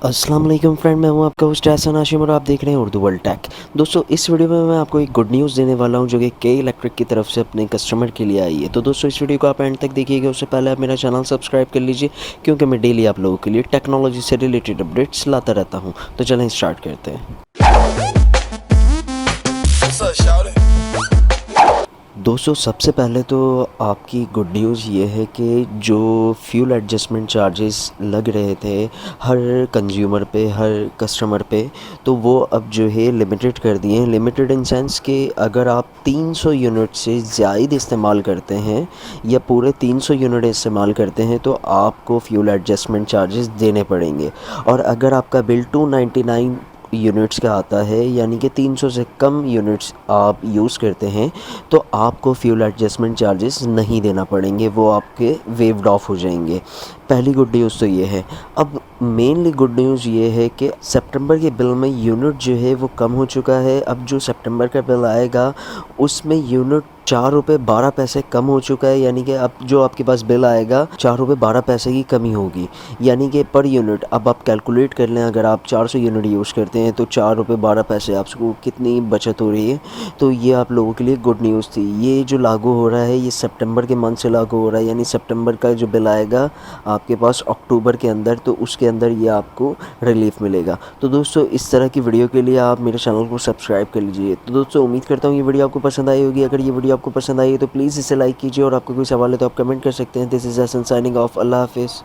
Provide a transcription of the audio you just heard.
अस्सलाम वालेकुम फ्रेंड, मैं हूं आपका होस्ट एहसन हाशिम और आप देख रहे हैं उर्दू वर्ल्ड टेक। दोस्तों, इस वीडियो में मैं आपको एक गुड न्यूज़ देने वाला हूं जो कि के इलेक्ट्रिक की तरफ से अपने कस्टमर के लिए आई है। तो दोस्तों, इस वीडियो को आप एंड तक देखिएगा। उससे पहले आप मेरा चैनल सब्सक्राइब कर लीजिए, क्योंकि मैं डेली आप लोगों के लिए टेक्नोलॉजी से रिलेटेड अपडेट्स लाता रहता हूँ। तो चलें स्टार्ट करते हैं। दोस्तों, सबसे पहले तो आपकी गुड न्यूज़ ये है कि जो फ्यूल एडजस्टमेंट चार्जेस लग रहे थे हर कंज्यूमर पे, हर कस्टमर पे, तो वो अब जो है लिमिटेड कर दिए हैं। लिमिटेड इन सेंस कि अगर आप 300 यूनिट से ज़ायद इस्तेमाल करते हैं या पूरे 300 यूनिट इस्तेमाल करते हैं तो आपको फ्यूल एडजस्टमेंट चार्जेस देने पड़ेंगे। और अगर आपका बिल 299 यूनिट्स का आता है, यानी कि 300 से कम यूनिट्स आप यूज़ करते हैं, तो आपको फ्यूल एडजस्टमेंट चार्जेस नहीं देना पड़ेंगे, वो आपके वेव्ड ऑफ हो जाएंगे। पहली गुड न्यूज़ तो ये है। अब मेनली गुड न्यूज़ ये है कि सितंबर के बिल में यूनिट जो है वो कम हो चुका है। अब जो सितंबर का बिल आएगा उसमें यूनिट 4 रुपये 12 पैसे कम हो चुका है, यानी कि अब जो आपके पास बिल आएगा 4 रुपये 12 पैसे की कमी होगी, यानी कि पर यूनिट। अब आप कैलकुलेट कर लें, अगर आप 400 यूनिट यूज़ करते हैं तो 4 रुपये 12 पैसे आपको कितनी बचत हो रही है। तो ये आप लोगों के लिए गुड न्यूज़ थी। ये जो लागू हो रहा है ये सितंबर के मंथ से लागू हो रहा है, यानी सितंबर का जो बिल आएगा आपके पास अक्टूबर के अंदर, तो उसके अंदर ये आपको रिलीफ मिलेगा। तो दोस्तों, इस तरह की वीडियो के लिए आप मेरे चैनल को सब्सक्राइब कर लीजिए। तो दोस्तों, उम्मीद करता हूँ ये वीडियो आपको पसंद आई होगी। अगर ये वीडियो आपको पसंद आई है तो प्लीज़ इसे लाइक कीजिए, और आपको कोई सवाल है तो आप कमेंट कर सकते हैं। This is Hasan signing off. अल्लाह हाफिज़।